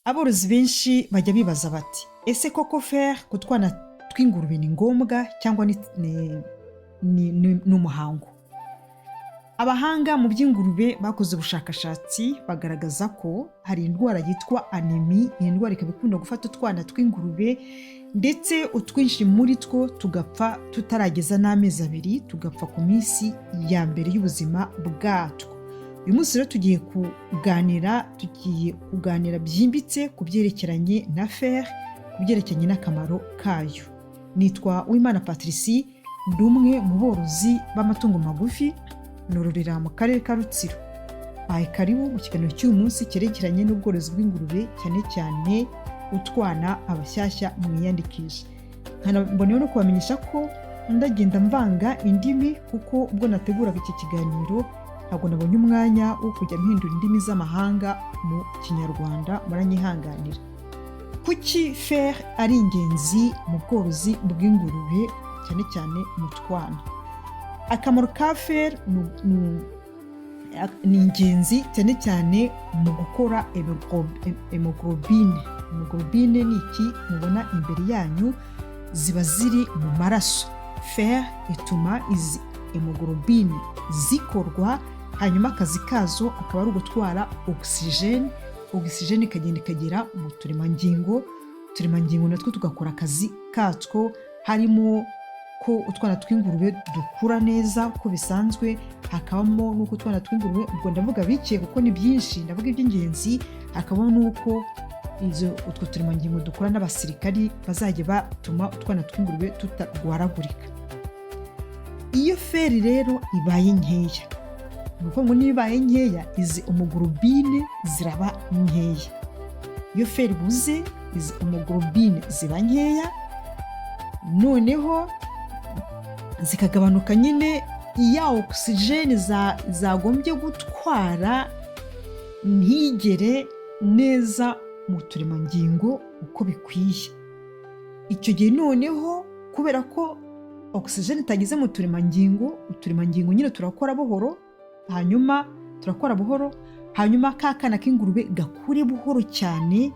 Aborozi benshi bajya bibaza bati ese koko fer ku twana tw'ingurube ni ngombwa cyangwa ni umuhango? Abahanga mu by'ingurube bakoze ubushakashatsi bagaragaza ko hari indwara yitwa anemi. Iyi ndwara ikaba ikunda gufata utwana tw'ingurube ndetse utwinshi muri two tugapfa tutarageza n'amezi 2, tugapfa ku minsi ya mbere y'ubuzima bwatwo. Uyu munsi rero tugiye kuganira byimbitse ku byerekeranye na fer, ku byerekeranye n'akamaro kayo. Nitwa Uwimana Patricie, ndi umwe mu borozi b'amatungo magufi, nororera mu karere ka Rutsiro. Baye karibu mu kiganiro cy'uyu munsi cyerekeranye n'ubworozi bw'ingurube, cyane cyane utwana abashyashya mwiyandikisha. Mboneyeho no kubamenyesha ko ndagenda mvanga indimi kuko ubwo nateguraga iki kiganiro ntabwo nabonye umwanya wo kujya mpindura indimi z'amahanga mu Kinyarwanda, muranyihanganira. Kuki fer ari ingenzi mu bworozi bw'ingurube, cyane cyane mu twana? Akamaro ka fer ni ingenzi cyane cyane mu gukora hemoglobine. Hemoglobine ni iki mubona imbere yanyu, ziba ziri mu maraso. Fer ituma izi hemoglobine zikorwa, hanyuma akazi kazo akaba ari ugutwara oxygene. Oxygene ikagenda ikagera mu turemangingo. Uturemangingo natwo tugakora akazi katwo, harimo ko utwana tw'ingurube dukura neza uko bisanzwe, hakabamo n'uko utwana tw'ingurube, ubwo ndavuga bike kuko ni byinshi, ndavuga iby'ingenzi, hakabamo n'uko utwo turemangingo dukora n'abasirikari bazajya batuma utwana tw'ingurube tutarwaragurika. Iyo feri rero ibaye nkeya, ni ukuvuga ngo niba ibaye nkeya, izi hemoglobine ziraba nkeya. Iyo feri ibuze, izi hemoglobine ziba nkeya, noneho zikagabanuka nyine iya oxygene zagombye gutwara ntigere neza mu turemangingo uko bikwiye. Icyo gihe noneho kubera ko oxygene itageze mu turemangingo, uturemangingo nyine turakora buhoro, hanyuma ka kana k'ingurube gakure buhoro cyane,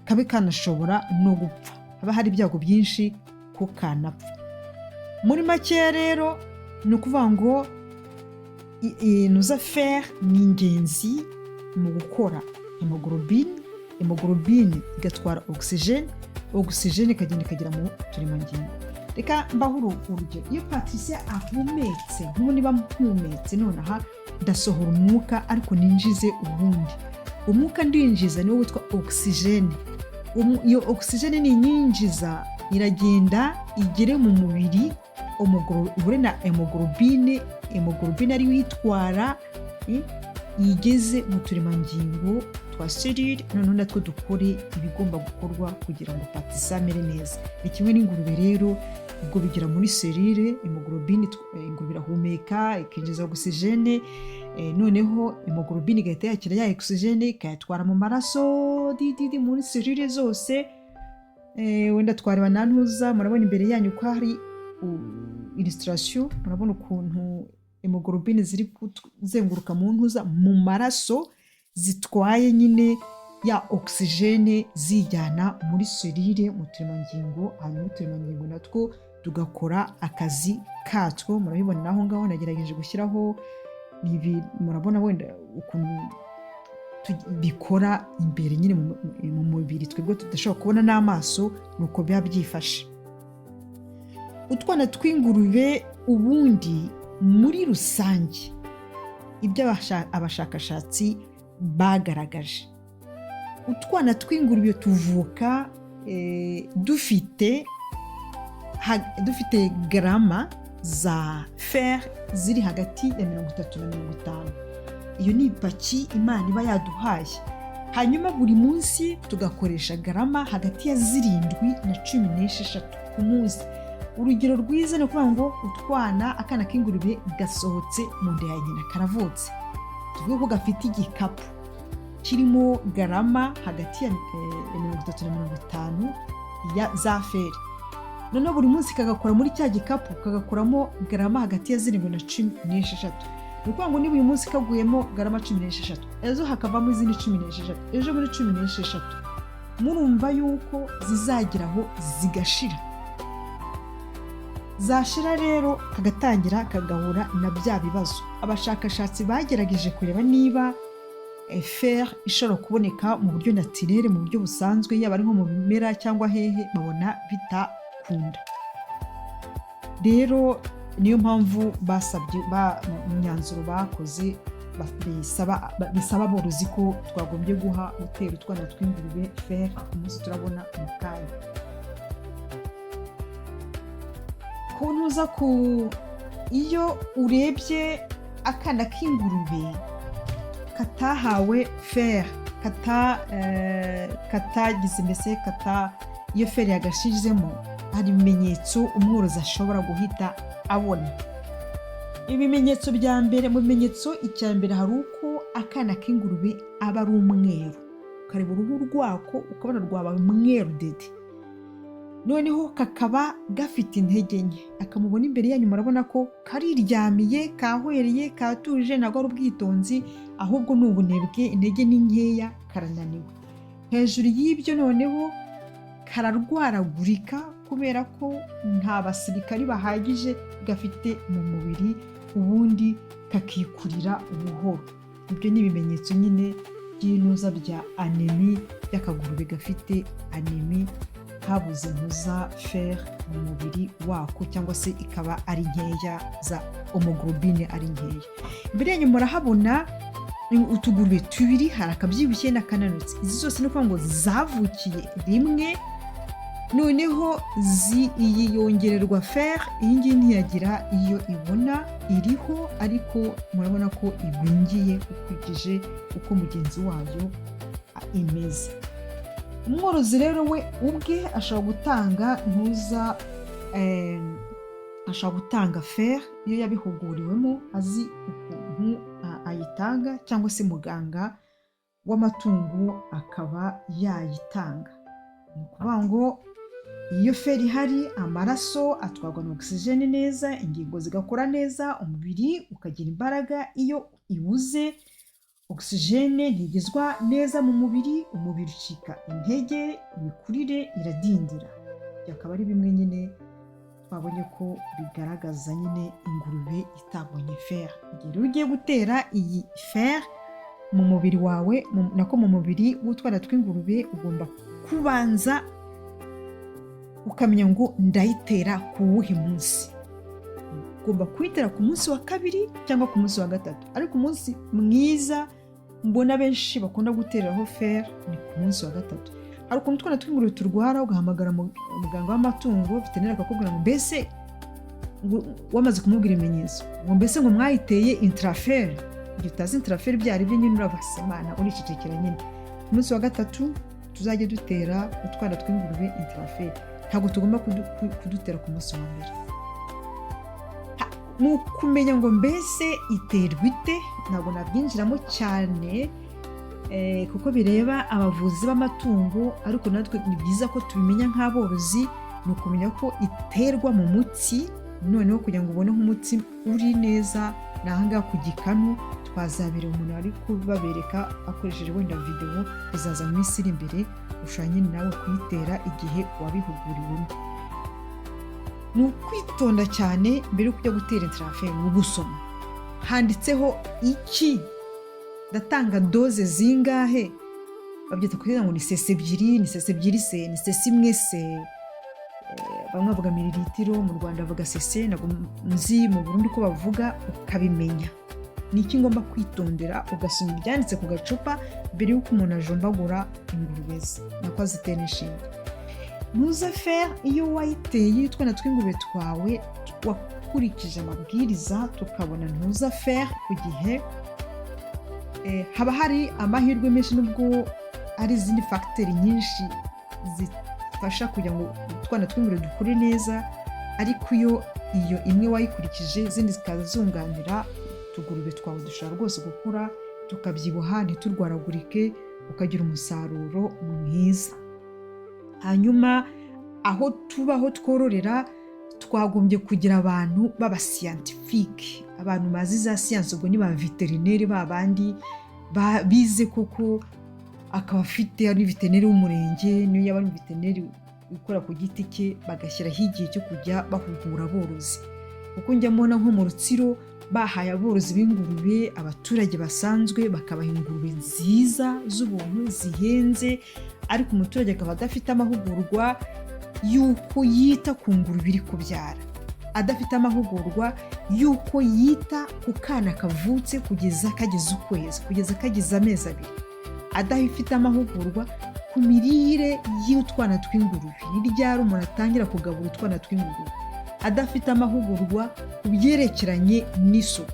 kabe kanashobora no gupfa. Haba hari ibyago byinshi ko kanapfa. Muri make rero ni ukuvuga ngo nuza fer ni ingenzi mu gukora hemoglobine. Hemoglobine igatwara oxygene ikagenda ikagera mu turemangingo. Reka mbaho urugero. Iyo Patricia ahumetse, nk'ubu niba mpumetse nonaha ndasohora umwuka ariko ninjize ubundi. Umwuka ndinjiza niwo witwa oxygene. Iyo oxygene ninyinjiza iragenda igere mu mubiri, ubure na hemoglobine ari witwara igeze mu turemangingo twa selile, noneho natwo dukore ibigomba gukorwa kugira ngo Patricia amere neza. Ni kimwe n'ingurube rero, ubwo bigera muri selile, hemoglobine, ingurube irahumeka ikinjiza oxygene, noneho hemoglobine igahita yakira ya oxygene ikayatwara mu maraso muri selile zose. Wenda twareba nantuza, murabona imbere yanyu ko hari illustration, murabona ukuntu hemoglobine ziri kuzenguruka mu ntuza mu maraso, zitwaye nyine ya oxygene zijyana muri selile mu turemangingo, hanyuma uturemangingo natwo tugakora akazi katwo. Murabibona naho ngaho nagerageje gushyiraho murabona wenda ukuntu bikora imbere nyine mu mubiri twebwe tudashobora kubona n'amaso, nuko biba byifashe. Utwana tw'ingurube ubundi muri rusange, ibyo abashakashatsi bagaragaje, utwana tw'ingurube tuvuka dufite garama za fer ziri hagati ya 30 na 50. Iyo ni ipaki Imana iba yaduhaye. Hanyuma buri munsi tugakoresha garama hagati ya 7 na 16 ku munsi. Urugero rwiza ni ukuvuga ngo akana k'ingurube gasohotse mu nda ya nyina, karavutse, tuvuge ko gafite igikapu kirimo garama hagati ya 30 na 50 za feri. Noneho buri munsi kagakora muri cya gikapu, kagakuramo garama hagati ya 7 na 16. ni ukuvuga ngo niba uyu munsi kaguyemo garama 16, ejo hakavamo izindi 16, ejo muri 16, murumva yuko zizageraho zigashira. Zashira rero kagatangira kagahura na bya bibazo. Abashakashatsi bagerageje kureba niba fer ishobora kuboneka mu buryo naturel, mu buryo busanzwe, yaba ari nko mu bimera cyangwa hehe, babona bitakunda. Rero niyo mpamvu basabye imyanzuro bakoze bisaba aborozi ko twagombye gutera utwana tw'ingurube fer ku munsi turabona mu kanya. Kuntuza iyo urebye akana k'ingurube katahawe fer, katagize mbese iyo fer yagashizemo, hari ibimenyetso umworozi ashobora guhita abona. Ibimenyetso bya mbere, mu bimenyetso icya mbere hari uko akana k'ingurube aba ari umweru, ukareba uruhu rwako ukabona rwabaye umweru dede, noneho kakaba gafite intege nke. Akamubona imbere yanyu murabona ko kariryamiye, kahwereye, katuje, ntabwo ari ubwitonzi, ahubwo ni ubunebwe, intege ni nkeya, karananiwe. Hejuru y'ibyo noneho kararwaragurika kubera ko nta basirikari bahagije gafite mu mubiri, ubundi kakikurira buhoro. Ibyo ni ibimenyetso nyine by'inuza bya anemi, by'akagurube gafite anemi, habuze impuza fer mu mubiri wako, cyangwa se ikaba ari nkeya, za homoglobine ari nkeya. Imbere yanyu murahabona utugurube tubiri, hari akabyibushye n'akananutse. Izi zose ni ukuvuga ngo zavukiye rimwe, noneho iyi yongererwa fer, iyi ngiyi ntiyagira iyo ibona, iriho ariko murabona ko igwingiye ukurikije uko mugenzi wayo imeze. Umworozi rero we ubwe ashobora gutanga fer iyo yabihuguriwemo, azi ukuntu ayitanga, cyangwa se muganga w'amatungo akaba yayitanga. Ni ukuvuga ngo iyo fer ihari, amaraso atwarwa na oxygene neza, ingingo zigakora neza, umubiri ukagira imbaraga. Iyo ibuze oxygene ntigezwa neza mu mubiri, umubiri ucika intege, imikurire iradindira. Ibyo akaba ari bimwe nyine twabonye ko bigaragaza nyine ingurube itabonye fer. Igihe rero ugiye gutera iyi fer mu mubiri wawe, nako mu mubiri w'utwana tw'ingurube, ugomba kubanza ukamenya ngo ndayitera ku wuhe munsi. Ugomba kuyitera ku munsi wa 2 cyangwa ku munsi wa 3, ariko umunsi mwiza mbona benshi bakunda gutereraho fer ni ku munsi wa 3. Hari ukuntu utwana tw'ingurube turwara, ugahamagara muganga w'amatungo veterineri akakubwira ngo mbese wamaze kumubwira ibimenyetso, ngo mbese ngo mwayiteye intrafer. Igihe utazi intrafer byari byo nyine urabasemana, uricecekera nyine. Ku munsi wa 3 tuzajya dutera utwana tw'ingurube intrafer, ntabwo tugomba kudutera ku munsi wa 1. Ni ukumenya ngo mbese iterwa ite, ntabwo nabyinjiramo cyane kuko bireba abavuzi b'amatungo, ariko natwe ni byiza ko tubimenya nk'aborozi. Ni ukumenya ko iterwa mu mutsi, noneho kugira ngo ubone nk'umutsi uri neza, ni ahangaha ku gikanu. Twazabera umuntu ari kubabereka akoresheje wenda video, bizaza mu minsi iri imbere, ushanye nawe kuyitera igihe wabihuguriwemo. Ni ukwitonda cyane mbere yo kujya gutera intrafer, mu gusoma handitseho iki, ndatanga doze zingahe, babyita kugira ngo ni sese ebyiri, ni sese ebyiri se, ni sese imwe se, bamwe bavuga mililitiro, mu Rwanda bavuga sese, ntabwo nzi mu Burundi ko bavuga. Ukabimenya ni iki ngomba kwitondera, ugasoma ibyanditse ku gacupa mbere y'uko umuntu ajombagura ingurube ze, nako azitera inshinge. Ntuza fer iyo wayiteye utwana tw'ingurube twawe wakurikije amabwiriza, tukabona ntuza fer ku gihe, haba hari amahirwe menshi, nubwo ari izindi fagiteri nyinshi zifasha kugira ngo utwana tw'ingurube dukure neza, ariko iyo imwe wayikurikije, izindi zikaza zunganira, utugurube twawe dushobora rwose gukura, tukabyibuha, ntiturwaragurike, ukagira umusaruro mwiza. Hanyuma aho twororera twagombye kugira abantu b'abasiyantifike, abantu bazi za siyansi ubwo ni ba veterineri babandi bize koko, akaba afite ari veterineri w'umurenge, niyo yaba ari veterineri ukora ku giti cye, bagashyiraho igihe cyo kujya bahugura aborozi. Kuko njya mbona nko mu Rutsiro bahaye aborozi b'ingurube, abaturage basanzwe bakabaha ingurube nziza z'ubuntu zihenze, ariko umuturage akaba adafite amahugurwa y'uko yita ku ngurube iri kubyara, adafite amahugurwa y'uko yita ku kana kavutse kugeza kageze ukwezi, kugeza kageze amezi 2, adafite amahugurwa ku mirire y'utwana tw'ingurube, ni ryari umuntu atangira kugabura utwana tw'ingurube, adafite amahugurwa ku byerekeranye n'isuku.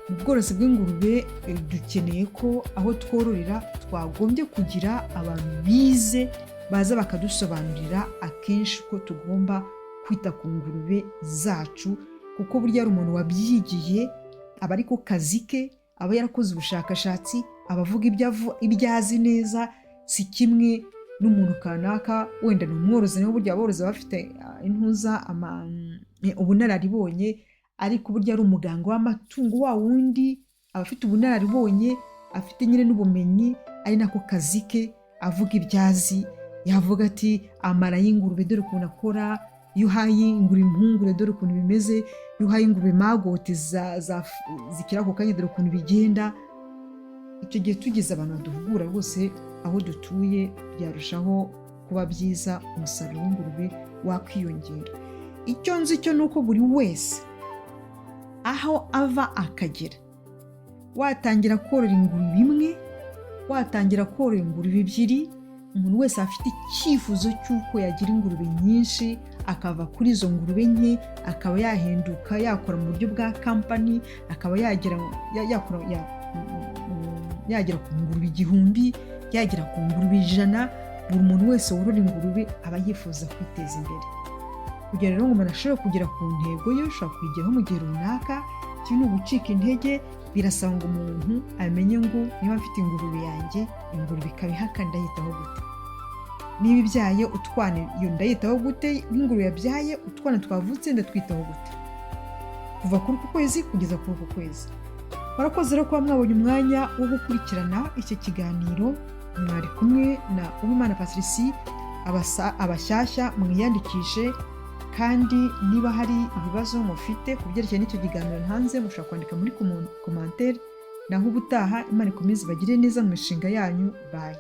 Mu bworozi bw'ingurube dukeneye ko aho twororera twagombye kugira abantu bize baza bakadusobanurira akenshi ko tugomba kwita ku ngurube zacu, kuko burya ari umuntu wabyigiye, aba ari ku kazi ke, aba yarakoze ubushakashatsi, abavuga ibyo azi neza, si kimwe n'umuntu kanaka wenda ni umworozi, niho burya aborozi bafite ubunararibonye, ariko burya ari umuganga w'amatungo wa wundi aba afite ubunararibonye, afite nyine n'ubumenyi, ari nako kazi ke, avuga ibyo azi. Yavuga ati amara y'ingurube dore ukuntu akora, iyo uhaye ingurube impungure dore ukuntu bimeze, iyo uhaye ingurube magote zikira ako kanya dore ukuntu bigenda. Icyo gihe tugize abantu baduhugura rwose aho dutuye byarushaho kuba byiza, umusaruro w'ingurube wakwiyongera. Icyo nzi cyo nuko buri wese aho ava akagera, watangira korora ingurube imwe, watangira korora ingurube 2, umuntu wese afite icyifuzo cy'uko yagira ingurube nyinshi, akava kuri izo ngurube nke, akaba yahinduka yakora mu buryo bwa kampani, akaba yagera ku ngurube 1000, yagera ku ngurube 100. Buri muntu wese worora ingurube aba yifuza kwiteza imbere. Kugira rero ngo umuntu ashobore kugera ku ntego ye, ushobora kuyigeraho mu gihe runaka, kimwe gucika intege, birasaba ngo umuntu amenye ngo niba mfite ingurube yanjye, ingurube ikaba ihaka ndayitaho gute, niba ibyaye utwana iyo ndayitaho gute, nk'ingurube yabyaye utwana twavutse ndatwitaho gute, kuva kuri uku kwezi kugeza kuri uku kwezi. Barakoze rero kuba mwabonye umwanya wo gukurikirana iki kiganiro. Mwari kumwe na Uwimana Patricie. Abashyashya mwiyandikishe, kandi niba hari ibibazo mufite ku byerekeye n'icyo kiganiro hanze, mushobora kwandika muri commentaire. Naho ubutaha, Imana ikomeze ibagire neza mu mishinga yanyu. Bye.